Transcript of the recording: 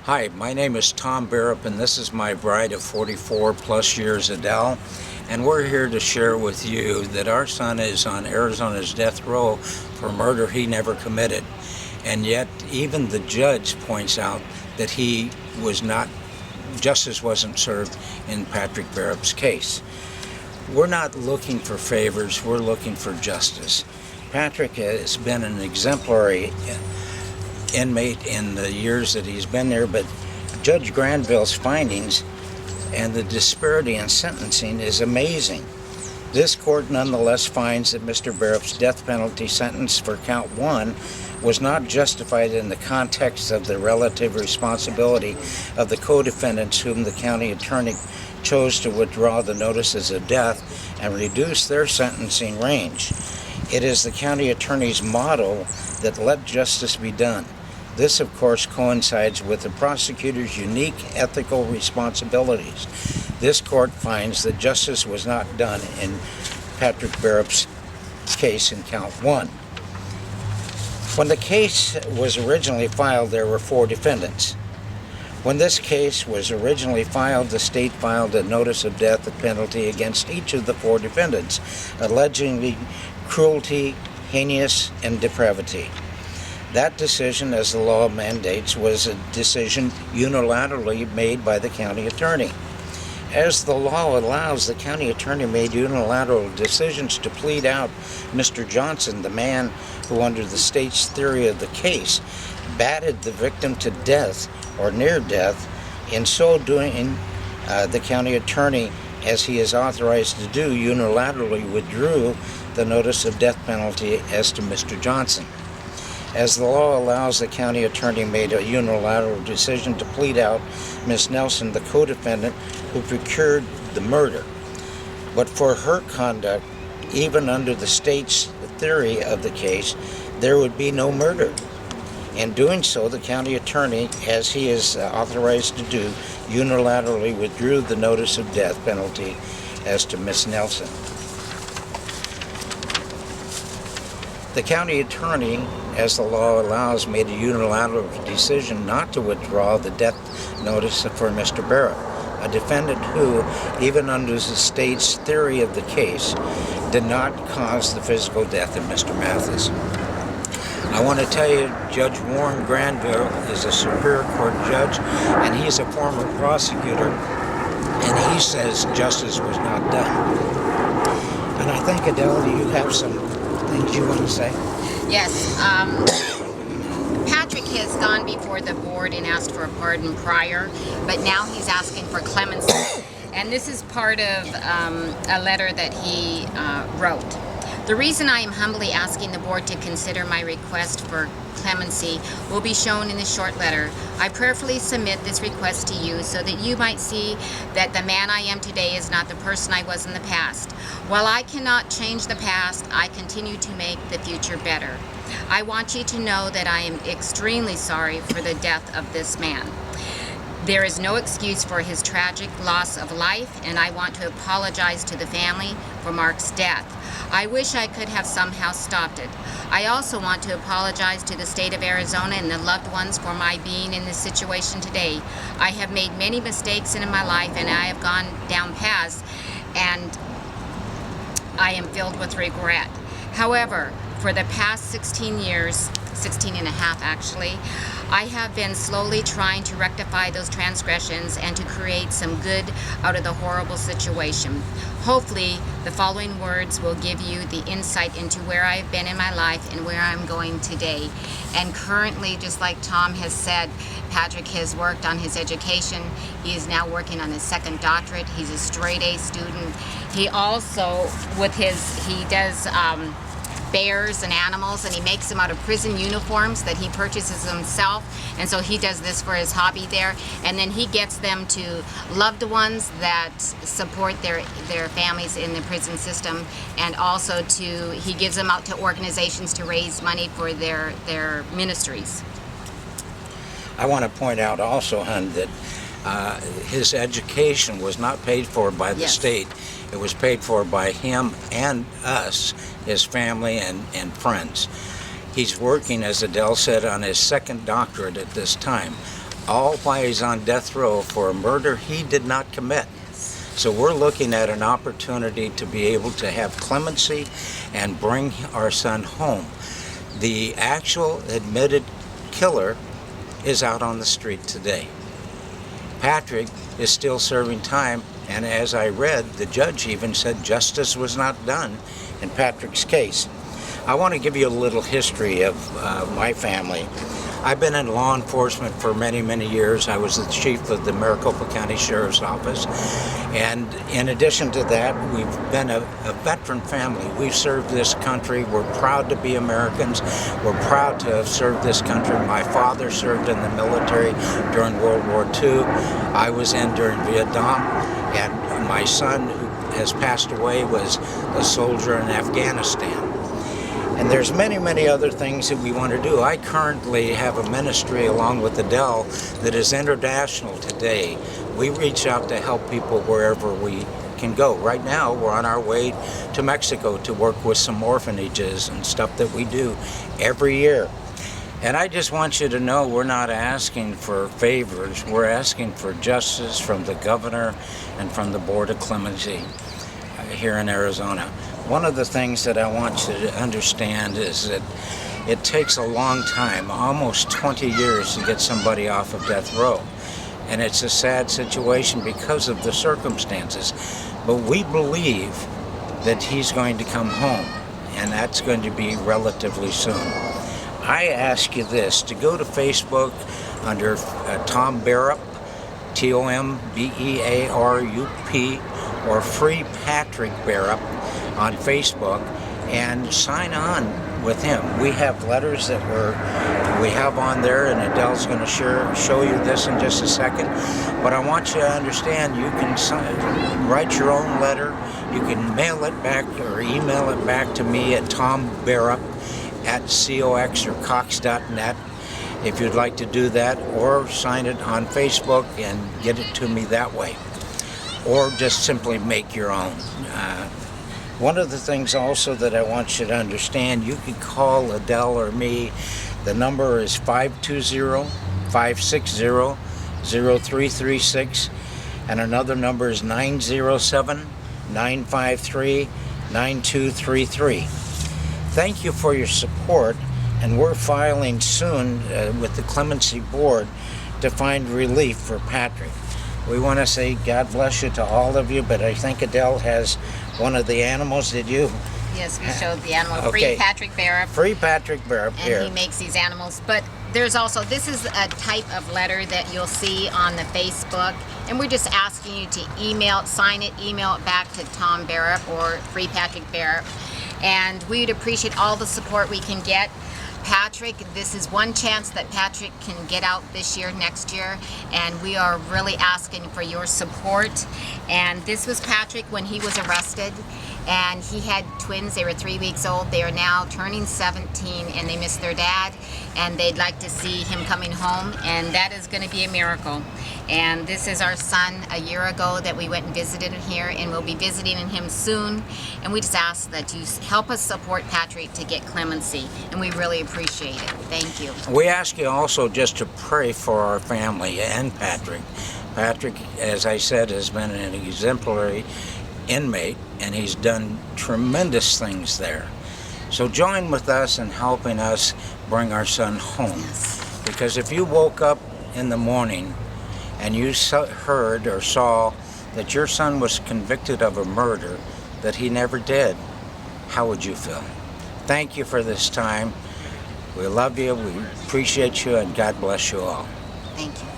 Hi, my name is Tom Bearup, and this is my bride of 44 plus years, Adele. And we're here to share with you that our son is on Arizona's death row for murder he never committed. And yet, even the judge points out that justice wasn't served in Patrick Bearup's case. We're not looking for favors, we're looking for justice. Patrick has been an exemplary inmate in the years that he's been there, but Judge Granville's findings and the disparity in sentencing is amazing. This court nonetheless finds that Mr. Bearup's death penalty sentence for count 1 was not justified in the context of the relative responsibility of the co-defendants whom the county attorney chose to withdraw the notices of death and reduce their sentencing range. It is the county attorney's motto that let justice be done. This, of course, coincides with the prosecutor's unique ethical responsibilities. This court finds that justice was not done in Patrick Bearup's case in count 1. When the case was originally filed, there were 4 defendants. When this case was originally filed, the state filed a notice of death penalty against each of the 4 defendants, alleging cruelty, heinous, and depravity. That decision, as the law mandates, was a decision unilaterally made by the county attorney. As the law allows, the county attorney made unilateral decisions to plead out Mr. Johnson, the man who, under the state's theory of the case, battered the victim to death or near death. In so doing, the county attorney, as he is authorized to do, unilaterally withdrew the notice of death penalty as to Mr. Johnson. As the law allows, the county attorney made a unilateral decision to plead out Ms. Nelson, the co-defendant who procured the murder. But for her conduct, even under the state's theory of the case, there would be no murder. In doing so, the county attorney, as he is authorized to do, unilaterally withdrew the notice of death penalty as to Ms. Nelson. The county attorney, as the law allows, made a unilateral decision not to withdraw the death notice for Mr. Bearup, a defendant who, even under the state's theory of the case, did not cause the physical death of Mr. Mathis. I want to tell you, Judge Warren Granville is a Superior Court judge, and he's a former prosecutor, and he says justice was not done. And I think, Adele, you have some things you want to say? Yes. Patrick has gone before the board and asked for a pardon prior, but now he's asking for clemency. And this is part of a letter that he wrote. The reason I am humbly asking the board to consider my request for clemency will be shown in this short letter. I prayerfully submit this request to you so that you might see that the man I am today is not the person I was in the past. While I cannot change the past, I continue to make the future better. I want you to know that I am extremely sorry for the death of this man. There is no excuse for his tragic loss of life, and I want to apologize to the family for Mark's death. I wish I could have somehow stopped it. I also want to apologize to the state of Arizona and the loved ones for my being in this situation today. I have made many mistakes in my life, and I have gone down paths, and I am filled with regret. However, for the past 16 years, 16 and a half actually, I have been slowly trying to rectify those transgressions and to create some good out of the horrible situation. Hopefully, the following words will give you the insight into where I've been in my life and where I'm going today. And currently, just like Tom has said, Patrick has worked on his education. He is now working on his 2nd doctorate. He's a straight A student. He also, he does bears and animals, and he makes them out of prison uniforms that he purchases himself, and so he does this for his hobby there, and then he gets them to loved ones that support their families in the prison system, and also he gives them out to organizations to raise money for their ministries. I want to point out also, hon, that his education was not paid for by the state. It was paid for by him and us, his family and friends. He's working, as Adele said, on his 2nd doctorate at this time. all while he's on death row for a murder he did not commit. So we're looking at an opportunity to be able to have clemency and bring our son home. The actual admitted killer is out on the street today. Patrick is still serving time, and as I read, the judge even said justice was not done in Patrick's case. I want to give you a little history of my family. I've been in law enforcement for many, many years. I was the chief of the Maricopa County Sheriff's Office. And in addition to that, we've been a veteran family. We've served this country. We're proud to be Americans. We're proud to have served this country. My father served in the military during World War II. I was in during Vietnam. And my son, who has passed away, was a soldier in Afghanistan. And there's many, many other things that we want to do. I currently have a ministry along with Adele that is international today. We reach out to help people wherever we can go. Right now, we're on our way to Mexico to work with some orphanages and stuff that we do every year. And I just want you to know we're not asking for favors. We're asking for justice from the governor and from the Board of Clemency here in Arizona. One of the things that I want you to understand is that it takes a long time, almost 20 years, to get somebody off of death row. And it's a sad situation because of the circumstances. But we believe that he's going to come home, and that's going to be relatively soon. I ask you this, to go to Facebook under Tom Bearup, Tombearup, or Free Patrick Bearup on Facebook, and sign on with him. We have letters that we have on there, and Adele's going to show you this in just a second. But I want you to understand you can write your own letter. You can mail it back or email it back to me at tombearup@cox or cox.net if you'd like to do that, or sign it on Facebook and get it to me that way, or just simply make your own. One of the things also that I want you to understand, you can call Adele or me. The number is 520-560-0336, and another number is 907-953-9233. Thank you for your support, and we're filing soon with the Clemency Board to find relief for Patrick. We want to say God bless you to all of you, but I think Adele has one of the animals. Did you? Yes, we showed the animal. Okay. Free Patrick Bearup. Free Patrick Bearup here. And he makes these animals. But there's also, this is a type of letter that you'll see on the Facebook. And we're just asking you to sign it, email it back to Tom Bearup or Free Patrick Bearup. And we'd appreciate all the support we can get. Patrick, this is one chance that Patrick can get out this year, next year, and we are really asking for your support. And this was Patrick when he was arrested, and he had twins. They were 3 weeks old. They are now turning 17, and they miss their dad, and they'd like to see him coming home, and that is going to be a miracle. And this is our son a year ago that we went and visited him here, and we'll be visiting him soon. And we just ask that you help us support Patrick to get clemency, and we really appreciate it. Thank you. We ask you also just to pray for our family and Patrick. Patrick, as I said, has been an exemplary inmate, and he's done tremendous things there. So join with us in helping us bring our son home. Yes. Because if you woke up in the morning and you heard or saw that your son was convicted of a murder that he never did, how would you feel? Thank you for this time. We love you, we appreciate you, and God bless you all. Thank you.